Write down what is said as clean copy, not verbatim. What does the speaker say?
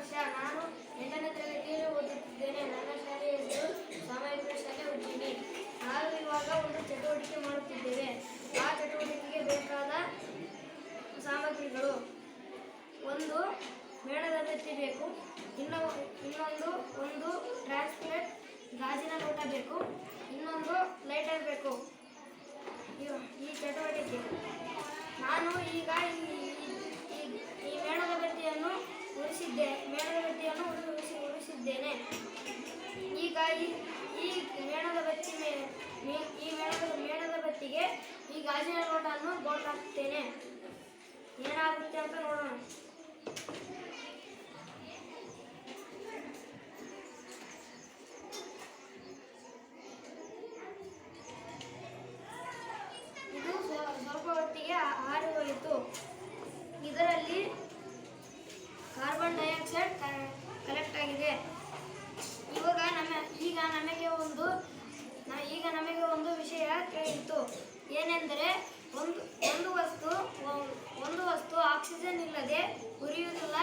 ವರ್ಷ. ನಾನು 8ನೇ ತರಗತಿಯಲ್ಲಿ ಓದುತ್ತಿದ್ದೇನೆ. ನನ್ನ ಶಾಲೆಯ ಹೆಸರು ಸಾಮಾಜಿಕ ಶಾಲೆ ಉಜ್ಜಿನಿ. ನಾವು ಇವಾಗ ಒಂದು ಚಟುವಟಿಕೆ ಮಾಡುತ್ತಿದ್ದೇವೆ. ಆ ಚಟುವಟಿಕೆಗೆ ಬೇಕಾದ ಸಾಮಗ್ರಿಗಳು: ಒಂದು ಮೇಣದ ಬತ್ತಿ ಬೇಕು, ಒಂದು ಟ್ರಾನ್ಸ್ಪರೆಂಟ್ ಗಾಜಿನ ಲೋಟ ಬೇಕು, ಇನ್ನೊಂದು ಲೈಟರ್ ಬೇಕು. ಈ ಚಟುವಟಿಕೆ ನಾನು ಈಗ ಈ ಮೇಣದ ಬತ್ತಿಯನ್ನು ಉರಿಸಿದ್ದೇನೆ. ಈಗ ಈ ಮೇಣದ ಬತ್ತಿಗೆ ಈ ಗಾಜಿನ ಲೋಟವನ್ನು ಬೋಲ್ಟ್ ಹಾಕ್ತೇನೆ. ಏನಾಗುತ್ತೆ ಅಂತ ನೋಡೋಣ. ಇದು ಸ್ವಲ್ಪ ಹೊತ್ತಿಗೆ ಆರಿ ಹೋಯಿತು. ಇದರಲ್ಲಿ ಕಾರ್ಬನ್ ಡೈಆಕ್ಸೈಡ್ ಕಲೆಕ್ಟ್ ಆಗಿದೆ. ಈಗ ನಮಗೆ ಒಂದು ವಿಷಯ ತಿಳಿಯಿತು. ಏನೆಂದರೆ ಒಂದು ವಸ್ತು ಆಕ್ಸಿಜನ್ ಇಲ್ಲದೆ ಉರಿಯುವುದಿಲ್ಲ